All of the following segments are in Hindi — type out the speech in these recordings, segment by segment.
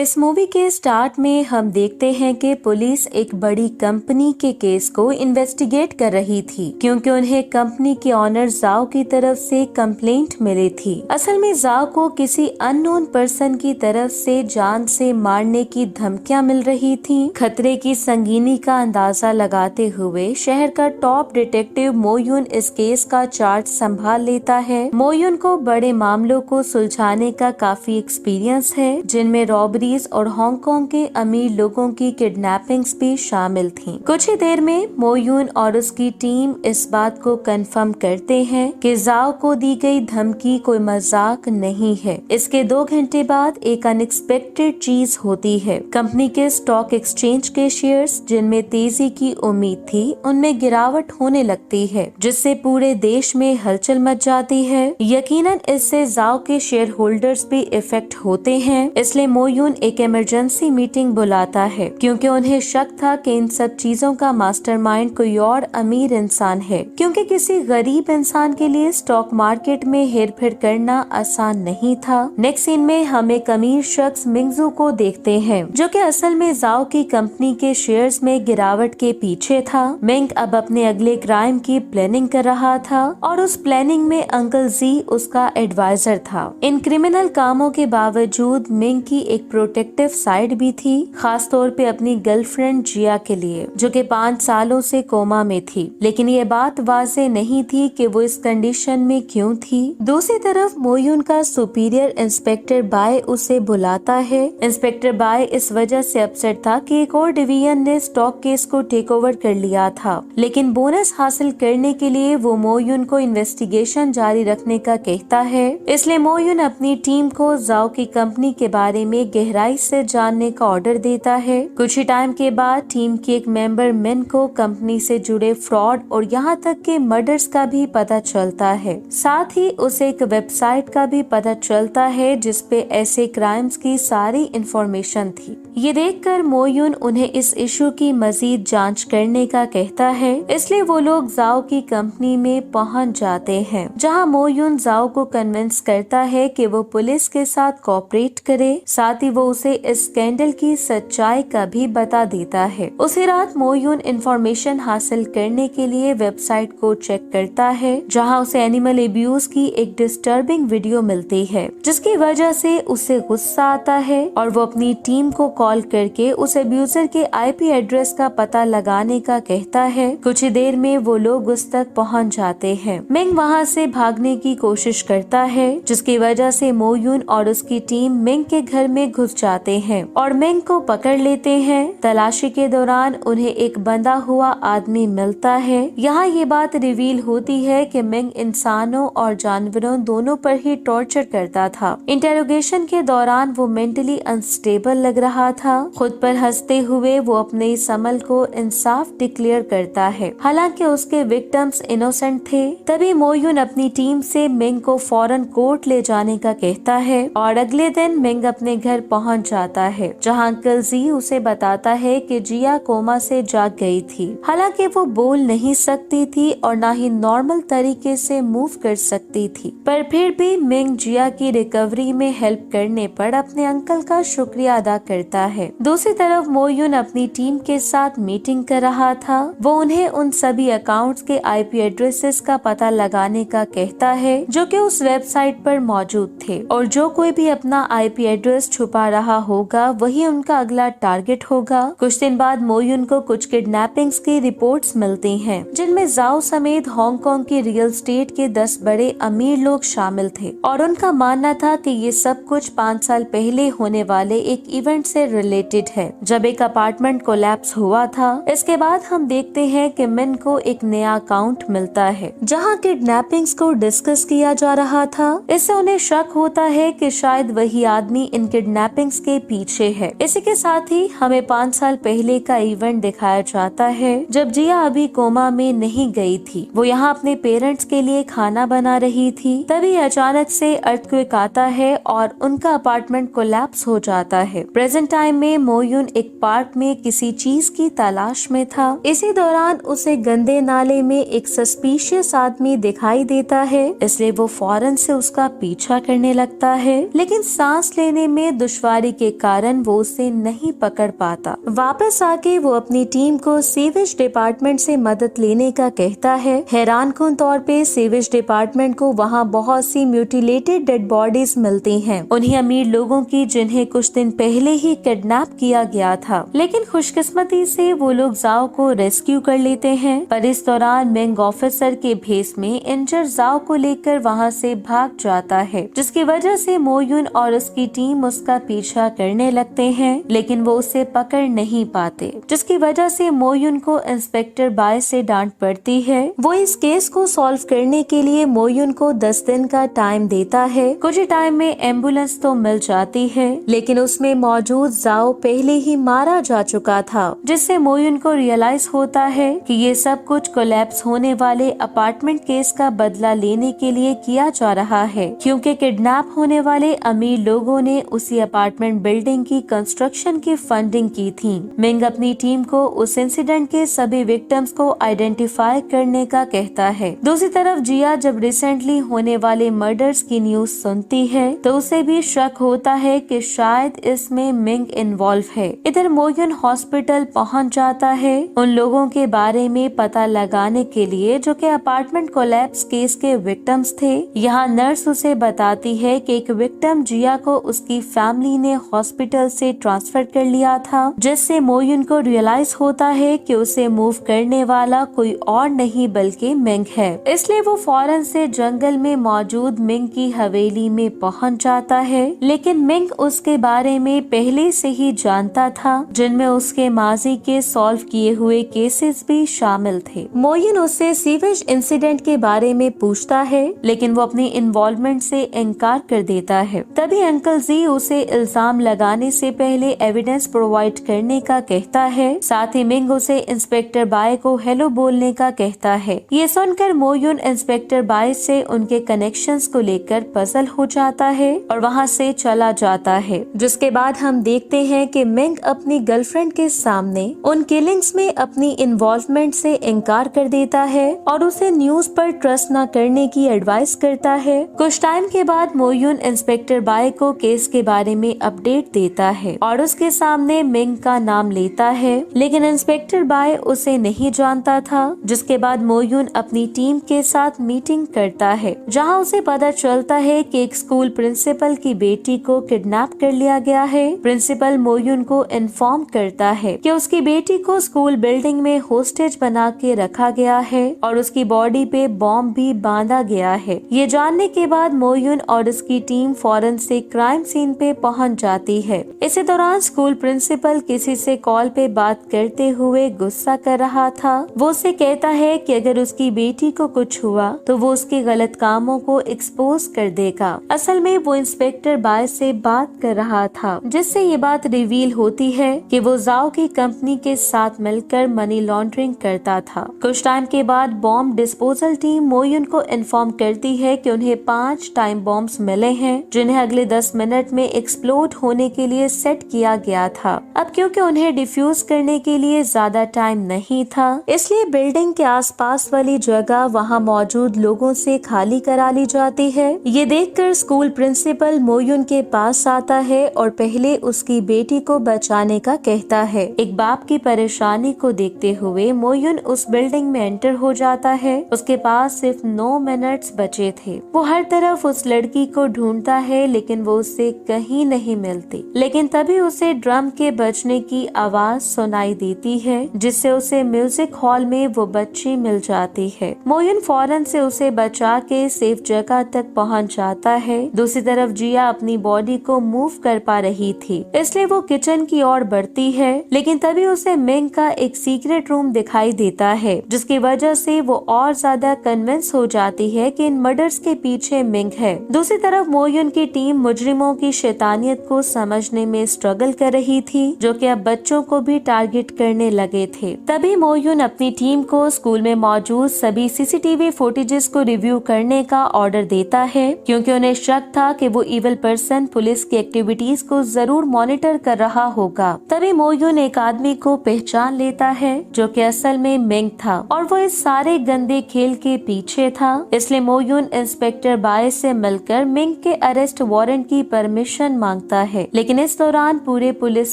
इस मूवी के स्टार्ट में हम देखते हैं कि पुलिस एक बड़ी कंपनी के केस को इन्वेस्टिगेट कर रही थी क्योंकि उन्हें कंपनी के ऑनर जाओ की तरफ से कंप्लेंट मिली थी। असल में जाओ को किसी अननोन पर्सन की तरफ से जान से मारने की धमकियां मिल रही थीं। खतरे की संगीनी का अंदाजा लगाते हुए शहर का टॉप डिटेक्टिव मोयून इस केस का चार्ज संभाल लेता है। मोयून को बड़े मामलों को सुलझाने का काफी एक्सपीरियंस है, जिनमें रॉबरी और हांगकांग के अमीर लोगों की किडनैपिंग्स भी शामिल थीं। कुछ ही देर में मोयून और उसकी टीम इस बात को कंफर्म करते हैं कि जाओ को दी गई धमकी कोई मजाक नहीं है। इसके 2 घंटे बाद एक अनएक्सपेक्टेड चीज होती है। कंपनी के स्टॉक एक्सचेंज के शेयर्स, जिनमें तेजी की उम्मीद थी, उनमें गिरावट होने लगती है, जिससे पूरे देश में हलचल मच जाती है। यकीनन इससे जाओ के शेयर होल्डर्स भी इफेक्ट होते हैं। इसलिए मोयून एक इमरजेंसी मीटिंग बुलाता है क्योंकि उन्हें शक था कि इन सब चीजों का मास्टरमाइंड कोई और अमीर इंसान है, क्योंकि किसी गरीब इंसान के लिए स्टॉक मार्केट में हेरफेर करना आसान नहीं था। नेक्स्ट सीन में हम एक अमीर शख्स मिंगजू को देखते हैं, जो कि असल में जाओ की कंपनी के शेयर्स में गिरावट के पीछे था। मिंग अब अपने अगले क्राइम की प्लानिंग कर रहा था और उस प्लानिंग में अंकल जी उसका एडवाइजर था। इन क्रिमिनल कामों के बावजूद मिंग की एक प्रोटेक्टिव साइड भी थी, खास तौर पे अपनी गर्लफ्रेंड जिया के लिए, जो कि 5 सालों से कोमा में थी। लेकिन ये बात वाज़ेह नहीं थी कि वो इस कंडीशन में क्यों थी। दूसरी तरफ मोयून का सुपीरियर इंस्पेक्टर बाय उसे बुलाता है। इंस्पेक्टर बाय इस वजह से अपसेट था कि एक और डिवीजन ने स्टॉक केस को टेक ओवर कर लिया था, लेकिन बोनस हासिल करने के लिए वो मोयून को इन्वेस्टिगेशन जारी रखने का कहता है। इसलिए मोयून अपनी टीम को जाओ की कंपनी के बारे में गहराई से जानने का ऑर्डर देता है। कुछ ही टाइम के बाद टीम के एक मेंबर मिन को कंपनी से जुड़े फ्रॉड और यहाँ तक के मर्डर्स का भी पता चलता है। साथ ही उसे एक वेबसाइट का भी पता चलता है जिसपे ऐसे क्राइम्स की सारी इंफॉर्मेशन थी। ये देखकर मोयून उन्हें इस इशू की मजीद जांच करने का कहता है। इसलिए वो लोग जाओ की कंपनी में पहुंच जाते हैं, जहां मोयून जाओ को कन्विंस करता है कि वो पुलिस के साथ कोऑपरेट करे। साथ ही वो उसे इस स्कैंडल की सच्चाई का भी बता देता है। उसी रात मोयून इंफॉर्मेशन हासिल करने के लिए वेबसाइट को चेक करता है, जहां उसे एनिमल एब्यूज की एक डिस्टर्बिंग वीडियो मिलती है, जिसकी वजह से उसे गुस्सा आता है और वो अपनी टीम को कॉल करके उस अब्यूजर के आईपी एड्रेस का पता लगाने का कहता है। कुछ ही देर में वो लोग उस तक पहुंच जाते हैं। मिंग वहां से भागने की कोशिश करता है, जिसकी वजह से मोयून और उसकी टीम मिंग के घर में घुस जाते हैं और मिंग को पकड़ लेते हैं। तलाशी के दौरान उन्हें एक बंधा हुआ आदमी मिलता है। यहाँ ये बात रिवील होती है कि मिंग इंसानों और जानवरों दोनों पर ही टॉर्चर करता था। इंटेरोगेशन के दौरान वो मेंटली अनस्टेबल लग रहा था। खुद पर हंसते हुए वो अपने इस अमल को इंसाफ डिक्लेयर करता है, हालांकि उसके विक्टिम्स इनोसेंट थे। तभी मोयून अपनी टीम से मिंग को फौरन कोर्ट ले जाने का कहता है और अगले दिन मिंग अपने घर पहुंच जाता है, जहां अंकल जी उसे बताता है कि जिया कोमा से जाग गई थी। हालांकि वो बोल नहीं सकती थी और ना ही नॉर्मल तरीके से मूव कर सकती थी, पर फिर भी मिंग जिया की रिकवरी में हेल्प करने पर अपने अंकल का शुक्रिया अदा करता है। दूसरी तरफ मोयून अपनी टीम के साथ मीटिंग कर रहा था। वो उन्हें उन सभी अकाउंट्स के आईपी एड्रेसेस का पता लगाने का कहता है जो कि उस वेबसाइट पर मौजूद थे, और जो कोई भी अपना आईपी एड्रेस छुपा रहा होगा वही उनका अगला टारगेट होगा। कुछ दिन बाद मोयून को कुछ किडनैपिंग्स की रिपोर्ट्स मिलती हैं, जिनमें जाओ समेत हांगकांग के रियल स्टेट के 10 बड़े अमीर लोग शामिल थे और उनका मानना था कि ये सब कुछ 5 साल पहले होने वाले एक इवेंट से रिलेटेड है, जब एक अपार्टमेंट कोलैप्स हुआ था। इसके बाद हम देखते हैं कि मिन को एक नया अकाउंट मिलता है जहां किडनैपिंग्स को डिस्कस किया जा रहा था। इससे उन्हें शक होता है कि शायद वही आदमी इन किडनैपिंग्स के पीछे है। इसी के साथ ही हमें 5 साल पहले का इवेंट दिखाया जाता है, जब जिया अभी कोमा में नहीं गई थी। वो यहाँ अपने पेरेंट्स के लिए खाना बना रही थी। तभी अचानक से अर्थक्वेक आता है और उनका अपार्टमेंट कोलैप्स हो जाता है। प्रेजेंट टाइम में मोयुन एक पार्क में किसी चीज की तलाश में था। इसी दौरान उसे गंदे नाले में एक सस्पिशियस आदमी दिखाई देता है, इसलिए वो फौरन से उसका पीछा करने लगता है, लेकिन सांस लेने में दुश्वारी के कारण वो उसे नहीं पकड़ पाता। वापस आके वो अपनी टीम को सीवेज डिपार्टमेंट से मदद लेने का कहता है। हैरानकुन तौर पे सीवेज डिपार्टमेंट को वहाँ बहुत सी म्यूटिलेटेड डेड बॉडीज मिलती हैं, उन्हीं अमीर लोगों की जिन्हें कुछ दिन पहले ही किडनैप किया गया था। लेकिन खुशकिस्मती से वो लोग जाओ को रेस्क्यू कर लेते हैं, पर इस दौरान मिंग ऑफिसर के भेस में इंजर जाओ को लेकर वहाँ से भाग जाता है, जिसकी वजह से मोयुन और उसकी टीम उसका पीछा करने लगते हैं, लेकिन वो उसे पकड़ नहीं पाते, जिसकी वजह से मोयुन को इंस्पेक्टर बाय से डांट पड़ती है। वो इस केस को सॉल्व करने के लिए मोयुन को 10 दिन का टाइम देता है। कुछ टाइम में एम्बुलेंस तो मिल जाती है, लेकिन उसमें मौजूद जाओ पहले ही मारा जा चुका था, जिससे मोयुन को रियलाइज होता है कि ये सब कुछ कोलैप्स होने वाले अपार्टमेंट केस का बदला लेने के लिए किया जा रहा है, क्योंकि किडनैप होने वाले अमीर लोगों ने उसी अपार्टमेंट बिल्डिंग की कंस्ट्रक्शन की फंडिंग की थी। मिंग अपनी टीम को उस इंसिडेंट के सभी विक्टिम्स को आइडेंटिफाई करने का कहता है। दूसरी तरफ जिया जब रिसेंटली होने वाले मर्डर्स की न्यूज सुनती है तो उसे भी शक होता है कि शायद इसमें मिंग इन्वॉल्व है। इधर मोयुन हॉस्पिटल पहुंच जाता है उन लोगों के बारे में पता लगाने के लिए जो कि अपार्टमेंट कोलैप्स केस के विक्टिम्स थे। यहाँ नर्स उसे बताती है कि एक विक्टिम जिया को उसकी फैमिली ने हॉस्पिटल से ट्रांसफर कर लिया था, जिससे मोयुन को रियलाइज होता है कि उसे मूव करने वाला कोई और नहीं बल्कि मिंग है। इसलिए वो फौरन से जंगल में मौजूद मिंग की हवेली में पहुंच जाता है, लेकिन मिंग उसके बारे में पहले से ही जानता था, जिनमें उसके माजी के सॉल्व किए हुए केसेस भी शामिल थे। मोयुन उससे सीवेज इंसिडेंट के बारे में पूछता है, लेकिन वो अपनी इन्वॉल्वमेंट से इनकार कर देता है। तभी अंकल जी उसे इल्जाम लगाने से पहले एविडेंस प्रोवाइड करने का कहता है। साथ ही मिंग उसे इंस्पेक्टर बाय को हेलो बोलने का कहता है। ये सुनकर मोयुन इंस्पेक्टर बाय से उनके कनेक्शंस को लेकर पजल हो जाता है और वहाँ से चला जाता है, जिसके बाद हम देखते हैं कि मिंग अपनी गर्लफ्रेंड के सामने उन किलिंग्स में अपनी इन्वॉल्वमेंट से इनकार कर देता है और उसे न्यूज पर ट्रस्ट न करने की एडवाइस करता है। कुछ टाइम के बाद मोयुन इंस्पेक्टर बाय को केस के बारे में अपडेट देता है और उसके सामने मिंग का नाम लेता है, लेकिन इंस्पेक्टर बाय उसे नहीं जानता था, जिसके बाद मोयुन अपनी टीम के साथ मीटिंग करता है, जहां उसे पता चलता है कि एक स्कूल प्रिंसिपल की बेटी को किडनैप कर लिया गया है। प्रिंसिपल मोयुन को इन्फॉर्म करता है कि उसकी बेटी को स्कूल बिल्डिंग में होस्टेज बना के रखा गया है और उसकी बॉडी पे बॉम्ब भी बांधा गया है। ये जानने के बाद मोयुन और उसकी टीम फौरन से क्राइम सीन पे पहुंच जाती है। इसी दौरान स्कूल प्रिंसिपल किसी से कॉल पे बात करते हुए गुस्सा कर रहा था। वो उससे कहता है कि अगर उसकी बेटी को कुछ हुआ तो वो उसके गलत कामों को एक्सपोज कर देगा। असल में वो इंस्पेक्टर बाय से बात कर रहा था, जिससे ये बात रिवील होती है कि वो जाओ की कंपनी के साथ मिलकर मनी लॉन्ड्रिंग करता था। कुछ टाइम के बाद बॉम्ब डिस्पोजल टीम मोयुन को इन्फॉर्म करती है कि उन्हें 5 टाइम बॉम्ब्स मिले हैं, जिन्हें अगले 10 मिनट में एक्सप्लोड होने के लिए सेट किया गया था। अब क्योंकि उन्हें डिफ्यूज करने के लिए ज्यादा टाइम नहीं था, इसलिए बिल्डिंग के आसपास वाली जगह वहां मौजूद लोगों से खाली करा ली जाती है। ये देखकर स्कूल प्रिंसिपल मोयुन के पास आता है और पहले उसकी बेटी को बचाने का कहता है। एक बाप की परेशानी को देखते हुए मोयुन उस बिल्डिंग में एंटर हो जाता है। उसके पास सिर्फ 9 मिनट्स बचे थे। वो हर तरफ उस लड़की को ढूंढता है, लेकिन वो उससे कहीं नहीं मिलती। लेकिन तभी उसे ड्रम के बजने की आवाज सुनाई देती है, जिससे उसे म्यूजिक हॉल में वो बच्ची मिल जाती है। मोयुन फौरन से उसे बचा के सेफ जगह तक पहुंच जाता है। दूसरी तरफ जिया अपनी बॉडी को मूव कर पा रही थी, इसलिए वो किचन की ओर बढ़ती है, लेकिन तभी उसे मिंग का एक सीक्रेट रूम दिखाई देता है, जिसकी वजह से वो और ज्यादा कन्विंस हो जाती है कि इन मर्डर्स के पीछे मिंग है। दूसरी तरफ मोयुन की टीम मुजरिमों की शैतानियत को समझने में स्ट्रगल कर रही थी, जो कि अब बच्चों को भी टारगेट करने लगे थे। तभी मोयुन अपनी टीम को स्कूल में मौजूद सभी सीसीटीवी फुटेजेस को रिव्यू करने का ऑर्डर देता है, क्योंकि उन्हें शक था कि वो इविल पर्सन पुलिस की एक्टिविटीज को जरूर मॉनिटर मॉनिटर कर रहा होगा। तभी मोयुन एक आदमी को पहचान लेता है जो कि असल में मिंग था और वो इस सारे गंदे खेल के पीछे था। इसलिए मोयुन इंस्पेक्टर बाय से मिलकर मिंग के अरेस्ट वारंट की परमिशन मांगता है। लेकिन इस दौरान पूरे पुलिस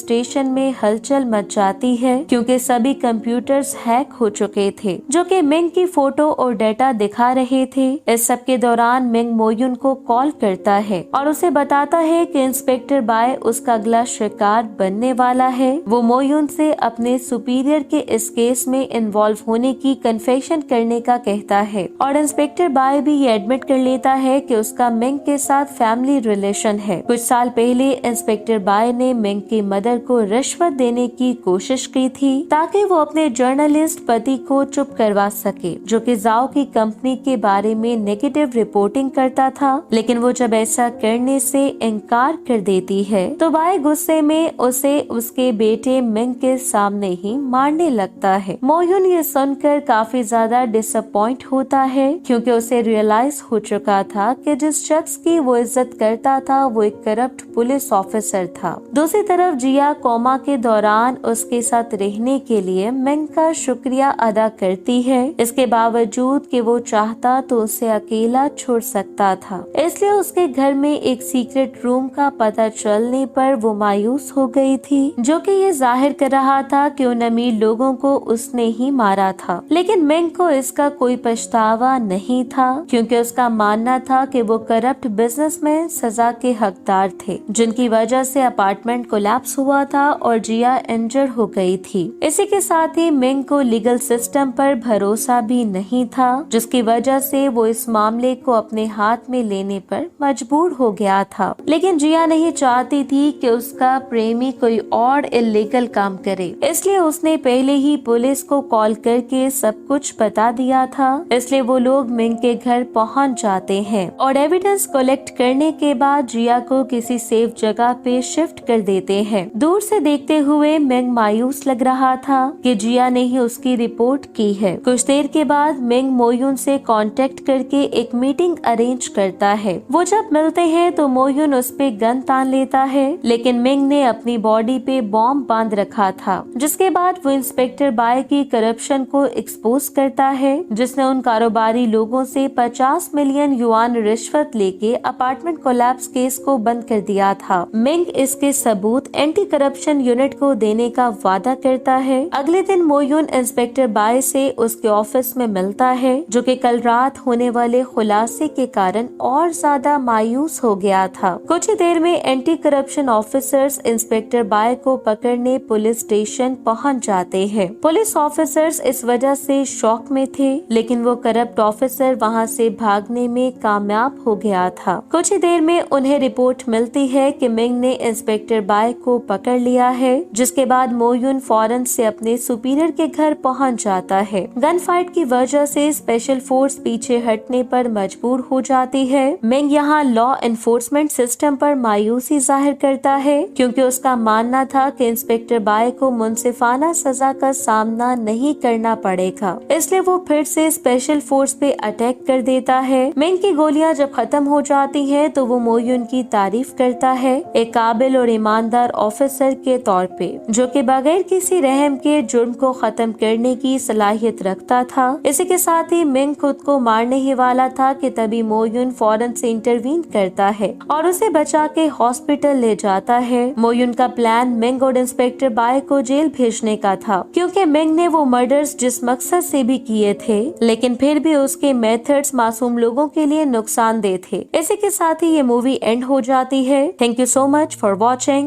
स्टेशन में हलचल मच जाती है क्योंकि सभी कंप्यूटर्स हैक हो चुके थे जो कि मिंग की फोटो और डेटा दिखा रहे थे। इस सब के दौरान मिंग मोयुन को कॉल करता है और उसे बताता है कि इंस्पेक्टर बाय उसका अगला शिकार बनने वाला है। वो मोयुन से अपने सुपीरियर के इस केस में इन्वॉल्व होने की कन्फेशन करने का कहता है और इंस्पेक्टर बाय भी ये एडमिट कर लेता है कि उसका मिंग के साथ फैमिली रिलेशन है। कुछ साल पहले इंस्पेक्टर बाय ने मिंग की मदर को रिश्वत देने की कोशिश की थी ताकि वो अपने जर्नलिस्ट पति को चुप करवा सके जो कि जाओ की कंपनी के बारे में नेगेटिव रिपोर्टिंग करता था। लेकिन वो जब ऐसा करने से इनकार कर देती है तो बाय गुस्से में उसे उसके बेटे मिंग के सामने ही मारने लगता है। मोयुन ये सुनकर काफी ज्यादा डिसअपॉइंट होता है क्योंकि उसे रियलाइज हो चुका था कि जिस शख्स की वो इज्जत करता था वो एक करप्ट पुलिस ऑफिसर था। दूसरी तरफ जिया कोमा के दौरान उसके साथ रहने के लिए मिंग का शुक्रिया अदा करती है। इसके बावजूद कि वो चाहता तो उसे अकेला छोड़ सकता था, इसलिए उसके घर में एक सीक्रेट रूम का पता चलने पर वो मायूस हो गई थी जो कि ये जाहिर कर रहा था कि उन अमीर लोगों को उसने ही मारा था। लेकिन मिंग को इसका कोई पछतावा नहीं था क्योंकि उसका मानना था कि वो करप्ट बिजनेसमैन सजा के हकदार थे जिनकी वजह से अपार्टमेंट कोलैप्स हुआ था और जिया इंजर्ड हो गई थी। इसी के साथ ही मिंग को लीगल सिस्टम पर भरोसा भी नहीं था जिसकी वजह से वो इस मामले को अपने हाथ में लेने पर मजबूर हो गया था। लेकिन जिया नहीं चाहती थी कि उसका प्रेमी कोई और इल्लीगल काम करे, इसलिए उसने पहले ही पुलिस को कॉल करके सब कुछ बता दिया था। इसलिए वो लोग मिंग के घर पहुंच जाते हैं और एविडेंस कलेक्ट करने के बाद जिया को किसी सेफ जगह पे शिफ्ट कर देते हैं। दूर से देखते हुए मिंग मायूस लग रहा था कि जिया ने ही उसकी रिपोर्ट की है। कुछ देर के बाद मिंग मोयुन से कांटेक्ट करके एक मीटिंग अरेंज करता है। वो जब मिलते हैं तो मोयुन उस पे गन तान लेता है लेकिन मिंग ने अपनी बॉडी पे बॉम्ब बांध रखा था। जिसके बाद वो इंस्पेक्टर बाय की करप्शन को एक्सपोज करता है जिसने उन कारोबारी लोगों से 50 मिलियन युआन रिश्वत लेके अपार्टमेंट कोलैप्स केस को बंद कर दिया था। मिंग इसके सबूत एंटी करप्शन यूनिट को देने का वादा करता है। अगले दिन मोयुन इंस्पेक्टर बाय से उसके ऑफिस में मिलता है जो कि कल रात होने वाले खुलासे के कारण और ज्यादा मायूस हो गया था। कुछ ही देर में एंटी करप्शन ऑफिसर्स इंस्पेक्टर बाय को पकड़ने पुलिस स्टेशन पहुंच जाते हैं। पुलिस ऑफिसर्स इस वजह से शॉक में थे लेकिन वो करप्ट ऑफिसर वहां से भागने में कामयाब हो गया था। कुछ ही देर में उन्हें रिपोर्ट मिलती है कि मिंग ने इंस्पेक्टर बाय को पकड़ लिया है जिसके बाद मोयुन फौरन से अपने सुपीरियर के घर पहुंच जाता है। गन फाइट की वजह से स्पेशल फोर्स पीछे हटने पर मजबूर हो जाती है। मिंग यहाँ लॉ एनफोर्समेंट सिस्टम पर मायूसी जाहिर करता है क्योंकि उसका मानना था कि इंस्पेक्टर बाय को मुंसिफाना सजा का सामना नहीं करना पड़ेगा, इसलिए वो फिर से स्पेशल फोर्स पे अटैक कर देता है। मिंग की गोलियां जब खत्म हो जाती हैं तो वो मोयुन की तारीफ करता है एक काबिल और ईमानदार ऑफिसर के तौर पे जो कि बगैर किसी रहम के जुर्म को खत्म करने की सलाहियत रखता था। इसी के साथ ही मिंग खुद को मारने ही वाला था कि तभी मोयुन फौरन से इंटरवीन करता है और उसे बचा के हॉस्पिटल ले जाता है। मोयुन का प्लान मिंग और इंस्पेक्टर बाय को जेल भेजने का था क्योंकि मिंग ने वो मर्डर्स जिस मकसद से भी किए थे लेकिन फिर भी उसके मेथड्स मासूम लोगों के लिए नुकसानदेह थे। इसी के साथ ही ये मूवी एंड हो जाती है। Thank you so much for watching.